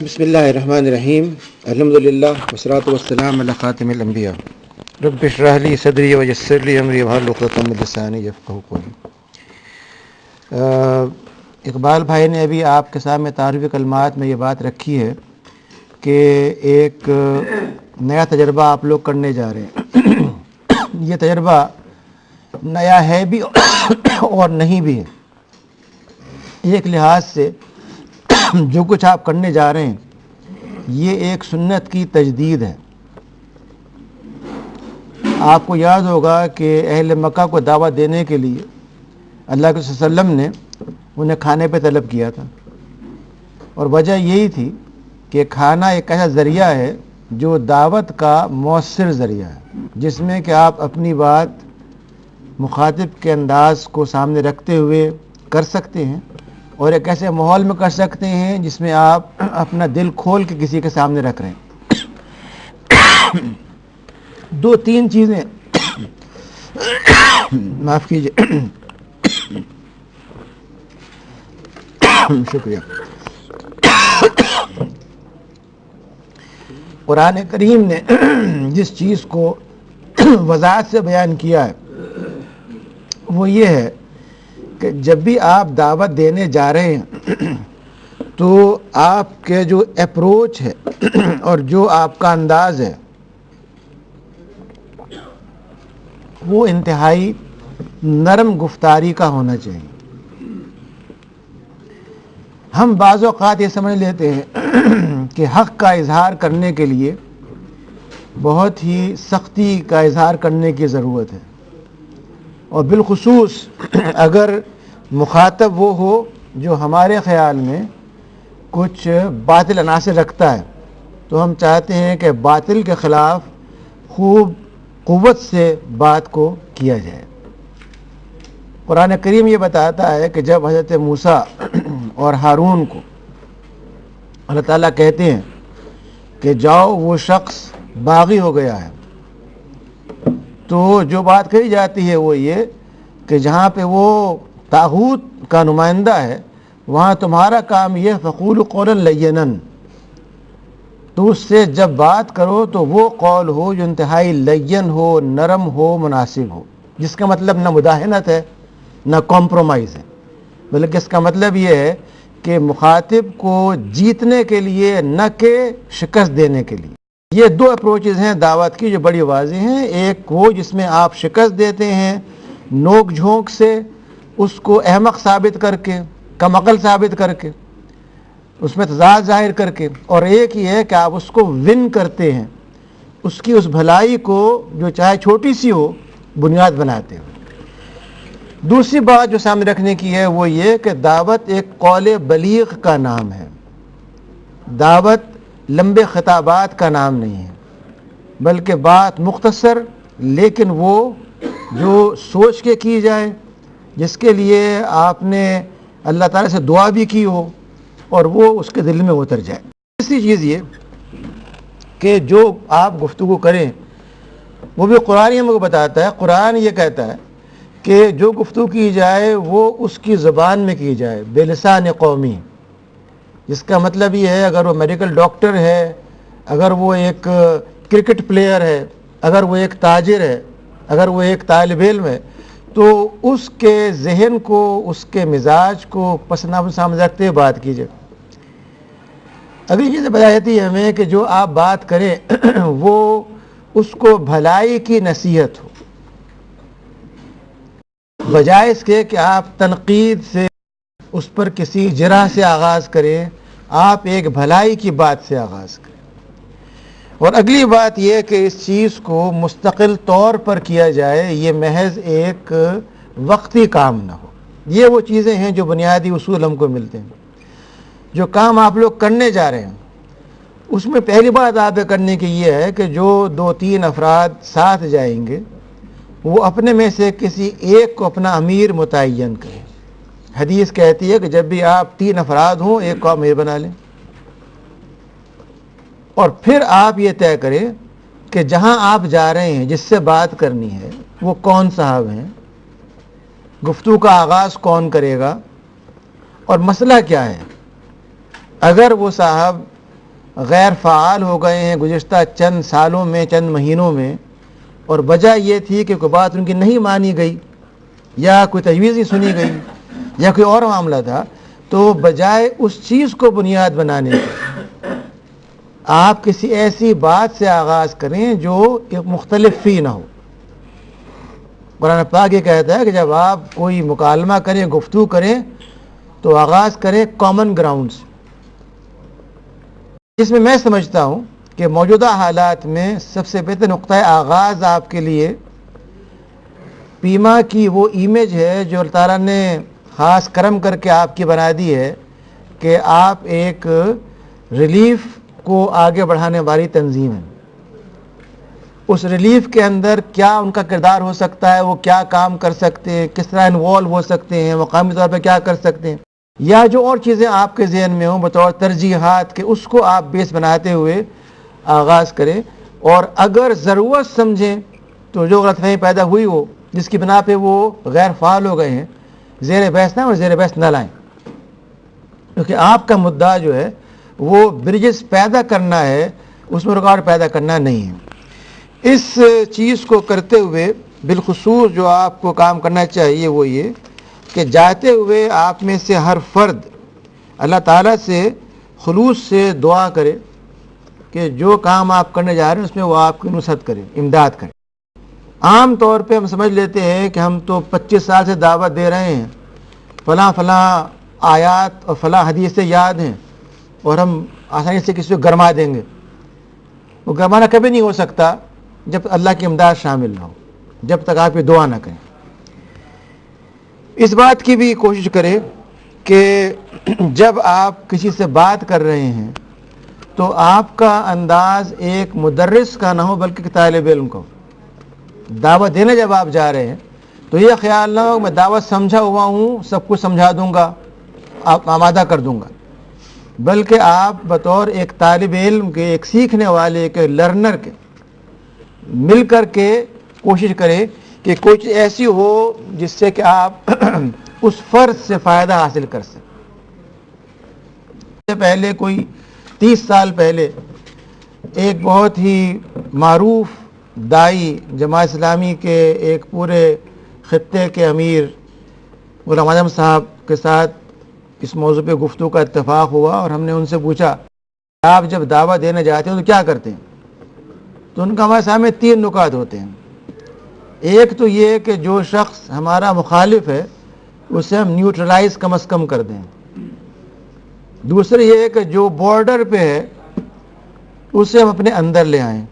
بسم اللہ الرحمن الرحیم الحمدللہ والصلاۃ والسلام علی خاتم الانبیاء رب اشرح لی صدری ویسر لی امری واحلل عقدۃ من لسانی یفقہوا قولی۔ اقبال بھائی نے ابھی آپ کے سامنے تعارفی کلمات میں یہ بات رکھی ہے کہ ایک نیا تجربہ آپ لوگ کرنے جا رہے ہیں۔ یہ تجربہ نیا ہے بھی اور نہیں بھی ہے۔ ایک لحاظ سے جو کچھ آپ کرنے جا رہے ہیں یہ ایک سنت کی تجدید ہے۔ آپ کو یاد ہوگا کہ اہل مکہ کو دعوت دینے کے لیے اللہ کے صلی اللہ علیہ وسلم نے انہیں کھانے پہ طلب کیا تھا، اور وجہ یہی تھی کہ کھانا ایک ایسا ذریعہ ہے جو دعوت کا مؤثر ذریعہ ہے، جس میں کہ آپ اپنی بات مخاطب کے انداز کو سامنے رکھتے ہوئے کر سکتے ہیں، اور ایک ایسے ماحول میں کر سکتے ہیں جس میں آپ اپنا دل کھول کے کسی کے سامنے رکھ رہے ہیں۔ دو تین چیزیں معاف کیجیے شکریہ۔ قرآن کریم نے جس چیز کو وضاحت سے بیان کیا ہے وہ یہ ہے کہ جب بھی آپ دعوت دینے جا رہے ہیں تو آپ کے جو اپروچ ہے اور جو آپ کا انداز ہے وہ انتہائی نرم گفتاری کا ہونا چاہیے۔ ہم بعض اوقات یہ سمجھ لیتے ہیں کہ حق کا اظہار کرنے کے لیے بہت ہی سختی کا اظہار کرنے کی ضرورت ہے، اور بالخصوص اگر مخاطب وہ ہو جو ہمارے خیال میں کچھ باطل عناصر رکھتا ہے، تو ہم چاہتے ہیں کہ باطل کے خلاف خوب قوت سے بات کو کیا جائے۔ قرآن کریم یہ بتاتا ہے کہ جب حضرت موسیٰ اور ہارون کو اللہ تعالیٰ کہتے ہیں کہ جاؤ وہ شخص باغی ہو گیا ہے، تو جو بات کہی جاتی ہے وہ یہ کہ جہاں پہ وہ طاغوت کا نمائندہ ہے وہاں تمہارا کام یہ فقولوا قولا لینا، تو اس سے جب بات کرو تو وہ قول ہو جو انتہائی لین ہو، نرم ہو، مناسب ہو، جس کا مطلب نہ مداہنت ہے نہ کمپرومائز ہے، بلکہ اس کا مطلب یہ ہے کہ مخاطب کو جیتنے کے لیے نہ کہ شکست دینے کے لیے۔ یہ دو اپروچز ہیں دعوت کی جو بڑی واضح ہیں۔ ایک وہ جس میں آپ شکست دیتے ہیں نوک جھونک سے، اس کو احمق ثابت کر کے، کم عقل ثابت کر کے، اس میں تضاد ظاہر کر کے، اور ایک یہ ہے کہ آپ اس کو ون کرتے ہیں، اس کی اس بھلائی کو جو چاہے چھوٹی سی ہو بنیاد بناتے ہو۔ دوسری بات جو سامنے رکھنے کی ہے وہ یہ کہ دعوت ایک قول بلیغ کا نام ہے، دعوت لمبے خطابات کا نام نہیں ہے، بلکہ بات مختصر لیکن وہ جو سوچ کے کی جائے، جس کے لیے آپ نے اللہ تعالیٰ سے دعا بھی کی ہو اور وہ اس کے دل میں اتر جائے۔ تیسری چیز یہ کہ جو آپ گفتگو کریں وہ بھی قرآن ہم کو بتاتا ہے۔ قرآن یہ کہتا ہے کہ جو گفتگو کی جائے وہ اس کی زبان میں کی جائے، بلسان قومی، جس کا مطلب یہ ہے اگر وہ میڈیکل ڈاکٹر ہے، اگر وہ ایک کرکٹ پلیئر ہے، اگر وہ ایک تاجر ہے، اگر وہ ایک طالب علم ہے، تو اس کے ذہن کو، اس کے مزاج کو پس نظر سامنے رکھتے ہوئے بات کیجیے۔ اگلی چیز بتائی جاتی ہے ہمیں کہ جو آپ بات کریں وہ اس کو بھلائی کی نصیحت ہو، بجائے اس کے کہ آپ تنقید سے، اس پر کسی جرح سے آغاز کریں، آپ ایک بھلائی کی بات سے آغاز کریں۔ اور اگلی بات یہ کہ اس چیز کو مستقل طور پر کیا جائے، یہ محض ایک وقتی کام نہ ہو۔ یہ وہ چیزیں ہیں جو بنیادی اصول ہم کو ملتے ہیں۔ جو کام آپ لوگ کرنے جا رہے ہیں اس میں پہلی بات آپ کرنے کی یہ ہے کہ جو 2-3 افراد ساتھ جائیں گے وہ اپنے میں سے کسی ایک کو اپنا امیر متعین کریں۔ حدیث کہتی ہے کہ جب بھی آپ 3 افراد ہوں ایک کو امیر بنا لیں، اور پھر آپ یہ طے کریں کہ جہاں آپ جا رہے ہیں جس سے بات کرنی ہے وہ کون صاحب ہیں، گفتگو کا آغاز کون کرے گا اور مسئلہ کیا ہے۔ اگر وہ صاحب غیر فعال ہو گئے ہیں گزشتہ چند سالوں میں، چند مہینوں میں، اور وجہ یہ تھی کہ کوئی بات ان کی نہیں مانی گئی یا کوئی تجویز نہیں سنی گئی یا کوئی اور معاملہ تھا، تو بجائے اس چیز کو بنیاد بنانے کے آپ کسی ایسی بات سے آغاز کریں جو ایک مختلف فی نہ ہو۔ قرآن پاک یہ کہتا ہے کہ جب آپ کوئی مکالمہ کریں، گفتگو کریں، تو آغاز کریں کامن گراؤنڈ سے، جس میں میں سمجھتا ہوں کہ موجودہ حالات میں سب سے بہتر نقطۂ آغاز آپ کے لیے پیما کی وہ امیج ہے جو اللہ تعالیٰ نے خاص کرم کر کے آپ کی بنا دی ہے کہ آپ ایک ریلیف کو آگے بڑھانے والی تنظیم ہے۔ اس ریلیف کے اندر کیا ان کا کردار ہو سکتا ہے، وہ کیا کام کر سکتے ہیں، کس طرح انوالو ہو سکتے ہیں، مقامی طور پہ کیا کر سکتے ہیں، یا جو اور چیزیں آپ کے ذہن میں ہوں بطور ترجیحات کے، اس کو آپ بیس بناتے ہوئے آغاز کریں، اور اگر ضرورت سمجھیں تو جو غلط فہمی پیدا ہوئی ہو جس کی بنا پہ وہ غیر فعال ہو گئے ہیں، زیر بحث نہ اور زیر بحث نہ لائیں، کیونکہ آپ کا مدعا جو ہے وہ برجز پیدا کرنا ہے، اس میں رکاوٹ پیدا کرنا نہیں ہے۔ اس چیز کو کرتے ہوئے بالخصوص جو آپ کو کام کرنا چاہیے وہ یہ کہ جاتے ہوئے آپ میں سے ہر فرد اللہ تعالیٰ سے خلوص سے دعا کرے کہ جو کام آپ کرنے جا رہے ہیں اس میں وہ آپ کی نصرت کرے، امداد کرے۔ عام طور پہ ہم سمجھ لیتے ہیں کہ ہم تو 25 سال سے دعوت دے رہے ہیں، فلاں فلاں آیات اور فلاں حدیثیں یاد ہیں، اور ہم آسانی سے کسی کو گرما دیں گے۔ وہ گرمانا کبھی نہیں ہو سکتا جب اللہ کی امداد شامل نہ ہو، جب تک آپ یہ دعا نہ کریں۔ اس بات کی بھی کوشش کریں کہ جب آپ کسی سے بات کر رہے ہیں تو آپ کا انداز ایک مدرس کا نہ ہو بلکہ طالب علم کا ہو۔ دعوت دینے جب آپ جا رہے ہیں تو یہ خیال نہ ہو میں دعوت سمجھا ہوا ہوں، سب کچھ سمجھا دوں گا، آپ آمادہ کر دوں گا، بلکہ آپ بطور ایک طالب علم کے، ایک سیکھنے والے کے، لرنر کے مل کر کے کوشش کریں کہ کوئی چیز ایسی ہو جس سے کہ آپ اس فرد سے فائدہ حاصل کر سکیں۔ پہلے کوئی 30 سال پہلے ایک بہت ہی معروف دائی جماعت اسلامی کے ایک پورے خطے کے امیر غلام اعظم صاحب کے ساتھ اس موضوع پہ گفتگو کا اتفاق ہوا، اور ہم نے ان سے پوچھا آپ جب دعوت دینے جاتے ہیں تو کیا کرتے ہیں؟ تو ان کا ہمارے سامنے 3 نکات ہوتے ہیں۔ ایک تو یہ کہ جو شخص ہمارا مخالف ہے اسے ہم نیوٹرلائز کم از کم کر دیں، دوسرے یہ کہ جو بارڈر پہ ہے اسے ہم اپنے اندر لے آئیں،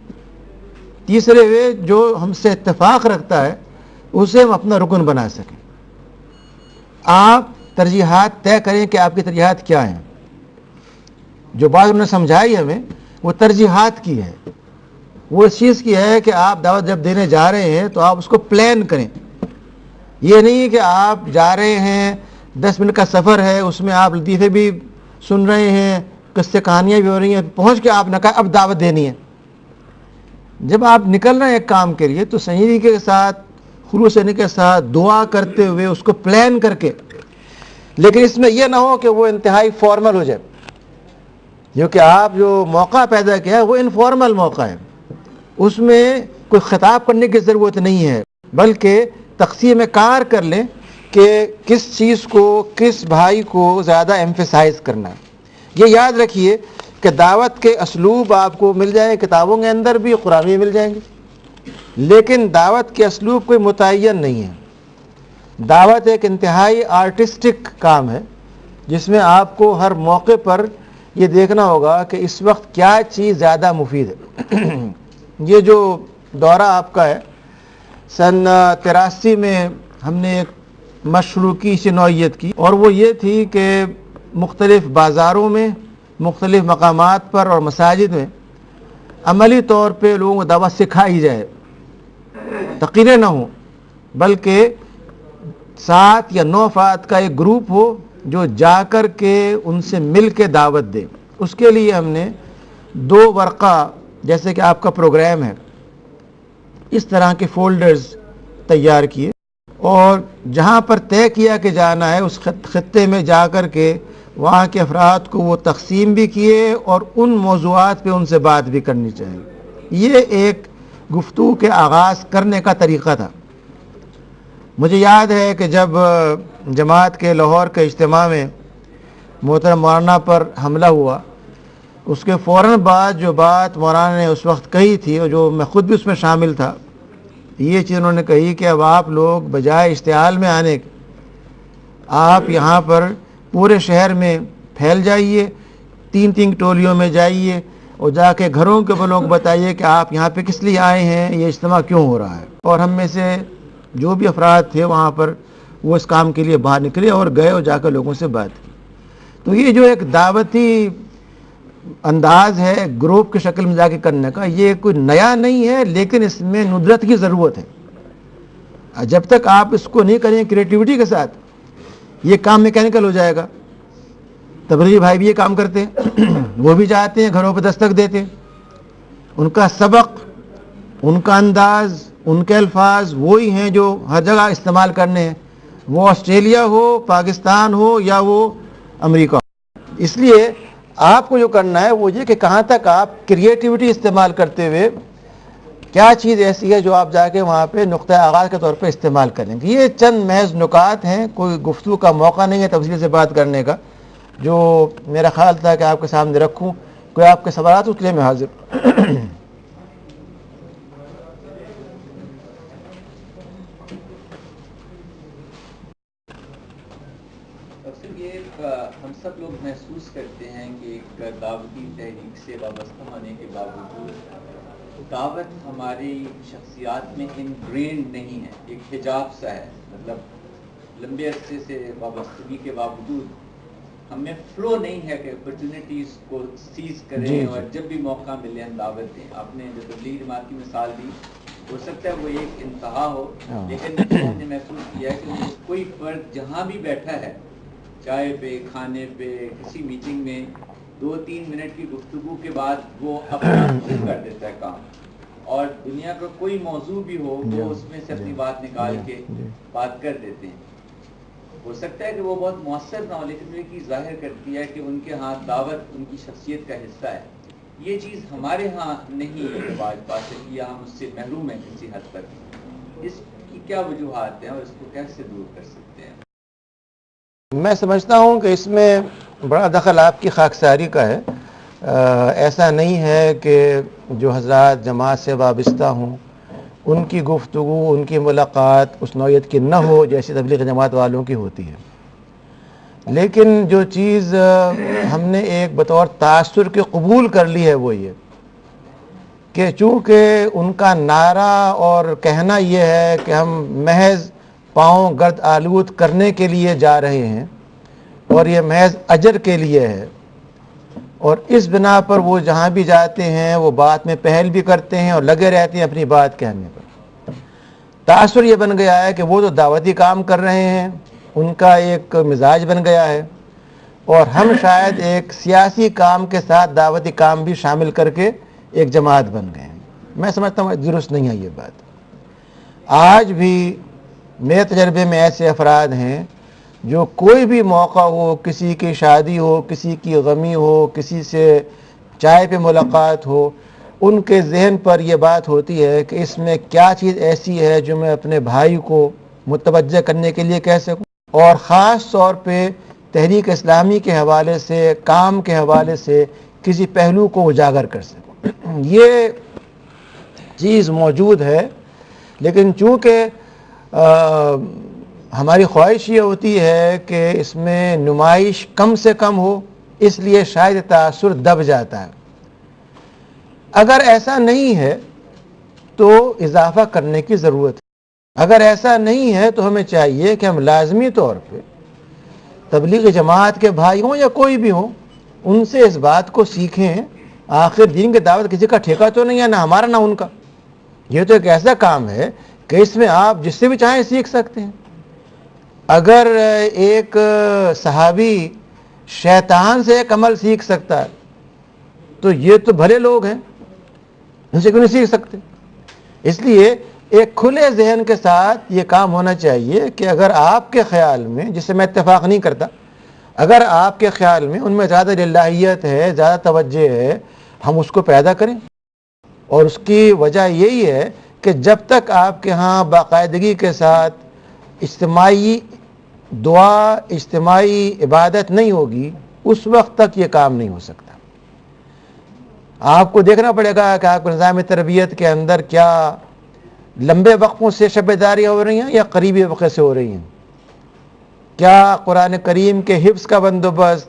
تیسرے یہ جو ہم سے اتفاق رکھتا ہے اسے ہم اپنا رکن بنا سکیں۔ آپ ترجیحات طے کریں کہ آپ کی ترجیحات کیا ہیں۔ جو بات انہوں نے سمجھائی ہمیں وہ ترجیحات کی ہے، وہ اس چیز کی ہے کہ آپ دعوت جب دینے جا رہے ہیں تو آپ اس کو پلان کریں۔ یہ نہیں کہ آپ جا رہے ہیں 10 منٹ کا سفر ہے، اس میں آپ لطیفے بھی سن رہے ہیں، قصے کہانیاں بھی ہو رہی ہیں، پہنچ کے آپ نے کہا اب دعوت دینی ہے۔ جب آپ نکل رہے ہیں ایک کام کے لیے تو سنجیدگی کے ساتھ، خلوص کے ساتھ دعا کرتے ہوئے اس کو پلان کر کے، لیکن اس میں یہ نہ ہو کہ وہ انتہائی فارمل ہو جائے، کیونکہ آپ جو موقع پیدا کیا ہے وہ انفارمل موقع ہے، اس میں کوئی خطاب کرنے کی ضرورت نہیں ہے، بلکہ تقسیم کار کر لیں کہ کس چیز کو، کس بھائی کو زیادہ ایمفیسائز کرنا ہے۔ یہ یاد رکھیے کہ دعوت کے اسلوب آپ کو مل جائیں کتابوں کے اندر بھی، قرآن میں مل جائیں گے، لیکن دعوت کے اسلوب کوئی متعین نہیں ہے۔ دعوت ایک انتہائی آرٹسٹک کام ہے جس میں آپ کو ہر موقع پر یہ دیکھنا ہوگا کہ اس وقت کیا چیز زیادہ مفید ہے۔ یہ جو دورہ آپ کا ہے، سن 83 میں ہم نے ایک مشروعی سی نوعیت کی، اور وہ یہ تھی کہ مختلف بازاروں میں، مختلف مقامات پر اور مساجد میں عملی طور پہ لوگوں کو دعوت سکھائی جائے، تقریریں نہ ہوں بلکہ 7 یا 9 افراد کا ایک گروپ ہو جو جا کر کے ان سے مل کے دعوت دے۔ اس کے لیے ہم نے 2 ورقہ، جیسے کہ آپ کا پروگرام ہے، اس طرح کے فولڈرز تیار کیے، اور جہاں پر طے کیا کہ جانا ہے اس خطے میں جا کر کے وہاں کے افراد کو وہ تقسیم بھی کیے اور ان موضوعات پہ ان سے بات بھی کرنی چاہیے۔ یہ ایک گفتگو کے آغاز کرنے کا طریقہ تھا۔ مجھے یاد ہے کہ جب جماعت کے لاہور کے اجتماع میں محترم مولانا پر حملہ ہوا، اس کے فوراً بعد جو بات مولانا نے اس وقت کہی تھی اور جو میں خود بھی اس میں شامل تھا، یہ چیز انہوں نے کہی کہ اب آپ لوگ بجائے اشتعال میں آنے کے، آپ یہاں پر پورے شہر میں پھیل جائیے، تین تین ٹولیوں میں جائیے اور جا کے گھروں کے لوگ بتائیے کہ آپ یہاں پہ کس لیے آئے ہیں، یہ اجتماع کیوں ہو رہا ہے۔ اور ہم میں سے جو بھی افراد تھے وہاں پر وہ اس کام کے لیے باہر نکلے اور گئے اور جا کر لوگوں سے بات کی۔ تو یہ جو ایک دعوتی انداز ہے گروپ کی شکل میں جا کے کرنے کا، یہ کوئی نیا نہیں ہے، لیکن اس میں ندرت کی ضرورت ہے۔ جب تک آپ اس کو نہیں کریں کریٹیوٹی کے ساتھ، یہ کام میکینیکل ہو جائے گا۔ تبلیغی بھائی بھی یہ کام کرتے ہیں، وہ بھی جاتے ہیں گھروں پہ دستک دیتے ہیں، ان کا سبق، ان کا انداز، ان کے الفاظ وہی ہیں جو ہر جگہ استعمال کرنے ہیں، وہ آسٹریلیا ہو، پاکستان ہو یا وہ امریکہ ہو۔ اس لیے آپ کو جو کرنا ہے وہ یہ کہ کہاں تک آپ کریٹیوٹی استعمال کرتے ہوئے کیا چیز ایسی ہے جو آپ جا کے وہاں پہ نقطہ آغاز کے طور پہ استعمال کریں گے۔ یہ چند محض نکات ہیں، کوئی گفتگو کا موقع نہیں ہے تفصیل سے بات کرنے کا، جو میرا خیال تھا کہ آپ کے سامنے رکھوں۔ کوئی آپ کے سوالات اس کے لیے میں حاضر۔ ہم سب لوگ محسوس کرتے ہیں کہ ایک دعوتی تحریک سے وابستہ ہونے کے باوجود دعوت ہماری شخصیات میں انگرینڈ نہیں ہے، ایک حجاب سا ہے۔ مطلب لمبے عرصے سے وابستگی کے باوجود ہمیں فلو نہیں ہے کہ اپرچونیٹیز کو سیز کریں اور جب بھی موقع ملے ہم دعوت دیں۔ آپ نے جو تبلیغ جماعت کی مثال دی، ہو سکتا ہے وہ ایک انتہا ہو، لیکن ہم نے محسوس کیا ہے کہ کوئی فرد جہاں بھی بیٹھا ہے، چائے پہ، کھانے پہ، کسی میٹنگ میں، 2-3 منٹ کی گفتگو کے بعد وہ اپنا شروع کر دیتا ہے کام، اور دنیا کا کوئی موضوع بھی ہو وہ اس میں سے اپنی بات نکال کے بات کر دیتے ہیں۔ ہو سکتا ہے کہ وہ بہت مؤثر نہ ہو، لیکن یہ چیز ظاہر کرتی ہے کہ ان کے ہاں دعوت ان کی شخصیت کا حصہ ہے۔ یہ چیز ہمارے ہاں نہیں ہے رواج پا سکی، یا ہم اس سے محروم ہیں کسی حد تک۔ اس کی کیا وجوہات ہیں اور اس کو کیسے دور کر سکتے ہیں؟ میں سمجھتا ہوں کہ اس میں بڑا دخل آپ کی خاکساری کا ہے۔ ایسا نہیں ہے کہ جو حضرات جماعت سے وابستہ ہوں ان کی گفتگو، ان کی ملاقات اس نوعیت کی نہ ہو جیسی تبلیغ جماعت والوں کی ہوتی ہے، لیکن جو چیز ہم نے ایک بطور تاثر کے قبول کر لی ہے وہ یہ کہ چونکہ ان کا نعرہ اور کہنا یہ ہے کہ ہم محض پاؤں گرد آلود کرنے کے لیے جا رہے ہیں اور یہ محض اجر کے لیے ہے، اور اس بنا پر وہ جہاں بھی جاتے ہیں وہ بات میں پہل بھی کرتے ہیں اور لگے رہتے ہیں اپنی بات کہنے پر۔ تاثر یہ بن گیا ہے کہ وہ تو دعوتی کام کر رہے ہیں، ان کا ایک مزاج بن گیا ہے، اور ہم شاید ایک سیاسی کام کے ساتھ دعوتی کام بھی شامل کر کے ایک جماعت بن گئے ہیں۔ میں سمجھتا ہوں درست نہیں ہے یہ بات۔ آج بھی میرے تجربے میں ایسے افراد ہیں جو کوئی بھی موقع ہو، کسی کی شادی ہو، کسی کی غمی ہو، کسی سے چائے پہ ملاقات ہو، ان کے ذہن پر یہ بات ہوتی ہے کہ اس میں کیا چیز ایسی ہے جو میں اپنے بھائی کو متوجہ کرنے کے لیے کہہ سکوں، اور خاص طور پہ تحریک اسلامی کے حوالے سے، کام کے حوالے سے کسی پہلو کو اجاگر کر سکوں۔ یہ چیز موجود ہے، لیکن چونکہ ہماری خواہش یہ ہوتی ہے کہ اس میں نمائش کم سے کم ہو، اس لیے شاید تاثر دب جاتا ہے۔ اگر ایسا نہیں ہے تو اضافہ کرنے کی ضرورت ہے۔ اگر ایسا نہیں ہے تو ہمیں چاہیے کہ ہم لازمی طور پہ تبلیغ جماعت کے بھائی ہوں یا کوئی بھی ہوں، ان سے اس بات کو سیکھیں۔ آخر دین کی دعوت کسی کا ٹھیکہ تو نہیں ہے، نہ ہمارا نہ ان کا۔ یہ تو ایک ایسا کام ہے کہ اس میں آپ جس سے بھی چاہیں سیکھ سکتے ہیں۔ اگر ایک صحابی شیطان سے ایک عمل سیکھ سکتا ہے تو یہ تو بھلے لوگ ہیں، ان سے کیوں نہیں سیکھ سکتے؟ اس لیے ایک کھلے ذہن کے ساتھ یہ کام ہونا چاہیے کہ اگر آپ کے خیال میں، جس سے میں اتفاق نہیں کرتا، اگر آپ کے خیال میں ان میں زیادہ للہیت ہے، زیادہ توجہ ہے، ہم اس کو پیدا کریں. اور اس کی وجہ یہی ہے کہ جب تک آپ کے ہاں باقاعدگی کے ساتھ اجتماعی دعا، اجتماعی عبادت نہیں ہوگی، اس وقت تک یہ کام نہیں ہو سکتا. آپ کو دیکھنا پڑے گا کہ آپ کو نظام تربیت کے اندر کیا لمبے وقفوں سے شب داریاں ہو رہی ہیں یا قریبی وقفے سے ہو رہی ہیں. کیا قرآن کریم کے حفظ کا بندوبست،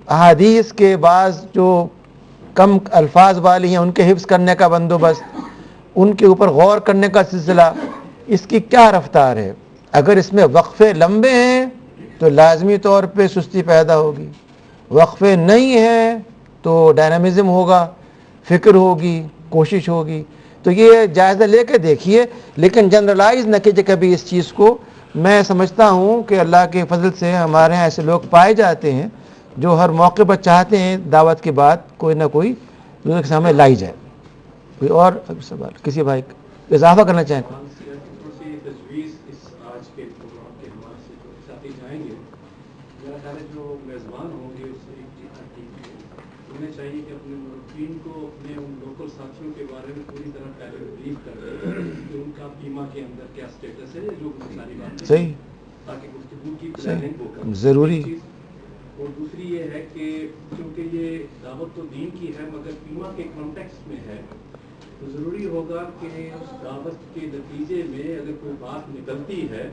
احادیث کے بعض جو کم الفاظ والی ہیں ان کے حفظ کرنے کا بندوبست، ان کے اوپر غور کرنے کا سلسلہ، اس کی کیا رفتار ہے. اگر اس میں وقفے لمبے ہیں تو لازمی طور پہ سستی پیدا ہوگی، وقفے نہیں ہیں تو ڈائنامزم ہوگا، فکر ہوگی، کوشش ہوگی. تو یہ جائزہ لے کے دیکھیے، لیکن جنرلائز نہ کیجیے کبھی اس چیز کو. میں سمجھتا ہوں کہ اللہ کے فضل سے ہمارے ہاں ایسے لوگ پائے جاتے ہیں جو ہر موقع پر چاہتے ہیں دعوت کی بات کوئی نہ کوئی دوسرے کے سامنے لائی جائے. کوئی اور سوال کسی بھائی اضافہ کرنا چاہیں؟ تجویز اس آج کے پروگرام کے حوالے سے جو ساتھی جائیں گے، میرا خیال ہے جو میزبان ہوں گے اس سے ایک چیز تحقیق ہے، انہیں چاہیے کہ اپنے مربین کو اپنے ان لوکل ساتھیوں کے بارے میں پوری طرح پہلے بریف کر دیں کہ ان کا بیمہ کے اندر کیا اسٹیٹس ہے، جو ساری باتیں صحیح، تاکہ گفتگو کی پلاننگ ہو ضروری. اور دوسری یہ ہے کہ چونکہ یہ دعوت تو دین کی ہے مگر بیمہ کے کانٹیکسٹ میں ہے، تو ضروری ہوگا کہ اس دعوت کے نتیجے میں اگر کوئی بات نکلتی ہے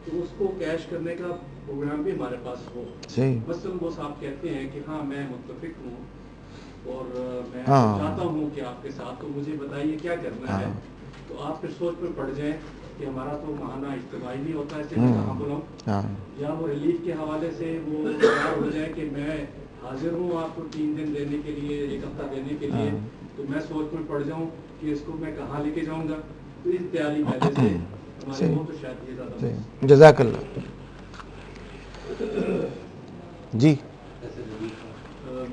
تو اس کو کیش کرنے کا پروگرام بھی ہمارے پاس ہو. مثلاً وہ صاحب کہتے ہیں کہ ہاں میں متفق ہوں اور میں چاہتا ہوں کہ آپ کے ساتھ، تو مجھے بتائیے کیا کرنا ہے. تو آپ پھر سوچ پر پڑ جائیں کہ ہمارا تو ماہانہ اجتماعی نہیں ہوتا ہے، میں کہاں بلاؤں. یا وہ ریلیف کے حوالے سے وہ تیار ہو جائے کہ میں حاضر ہوں آپ کو 3 دن دینے کے لیے، 1 ہفتہ دینے کے لیے، تو میں سوچ پر پڑ جاؤں کہ اس کو میں کہاں لے کے جاؤں گا. تو اس تیاری پہلے سے ہمارے ہوں تو شاید یہ زیادہ. جزاک اللہ. جی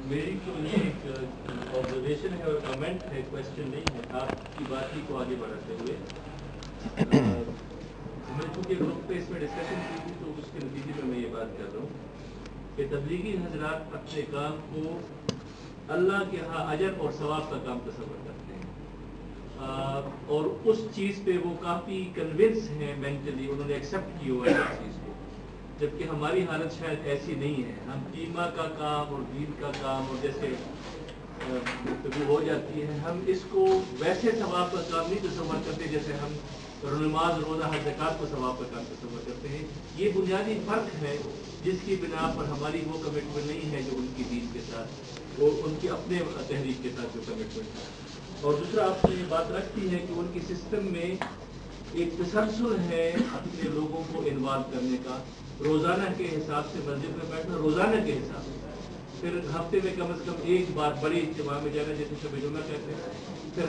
میری تو یہ ایک آبزرویشن ہے اور کمنٹ ہے، کوشچن نہیں ہے. آپ کی بات ہی کو آگے بڑھاتے ہوئے میں چونکہ گروپ پہ اس میں ڈسکشن کی تھی تو اس کے نتیجے میں یہ بات کر رہا ہوں کہ تبلیغی حضرات اپنے کام کو اللہ کے ہاں اجر اور ثواب کا کام تصور کرتے ہیں اور اس چیز پہ وہ کافی کنونس ہیں مینٹلی، انہوں نے ایکسیپٹ کی ہوا ہے اس چیز کو، جبکہ ہماری حالت شاید ایسی نہیں ہے. ہم قیمہ کا کام اور دین کا کام اور جیسے گفتگو ہو جاتی ہے، ہم اس کو ویسے ثواب کا کام نہیں تصور کرتے جیسے ہم نماز، روزہ، حج، زکوٰۃ کو ثواب کا کام تصور کرتے ہیں. یہ بنیادی فرق ہے جس کی بنا پر ہماری وہ کمٹمنٹ نہیں ہے جو ان کی دین کے ساتھ، وہ ان کی اپنے تحریک کے ساتھ جو کمٹمنٹ ہے. اور دوسرا آپ نے یہ بات رکھتی ہے کہ ان کی سسٹم میں ایک تسلسل ہے اپنے لوگوں کو انوالو کرنے کا، روزانہ کے حساب سے مسجد میں بیٹھنا، روزانہ کے حساب سے، پھر ہفتے میں کم از کم 1 بار بڑی اجتماع میں جانا جیسے شب جمعہ کہتے ہیں، پھر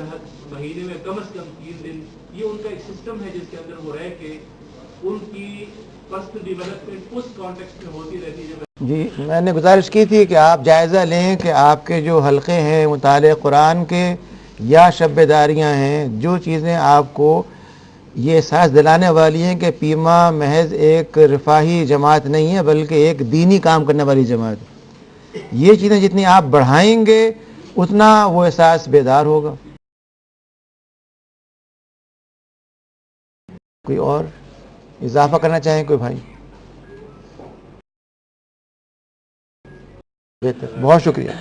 مہینے میں کم از کم 3 دن. یہ ان کا ایک سسٹم ہے جس کے اندر وہ رہ کے ان کی پرسنل ڈیولپمنٹ اس کانٹیکسٹ میں ہوتی رہتی ہے. جی میں نے گزارش کی تھی کہ آپ جائزہ لیں کہ آپ کے جو حلقے ہیں مطالعہ قرآن کے یا شب داریاں ہیں، جو چیزیں آپ کو یہ احساس دلانے والی ہیں کہ پیما محض ایک رفاہی جماعت نہیں ہے بلکہ ایک دینی کام کرنے والی جماعت ہے، یہ چیزیں جتنی آپ بڑھائیں گے اتنا وہ احساس بیدار ہوگا. کوئی اور اضافہ کرنا چاہیں کوئی بھائی؟ بہتر، بہت شکریہ.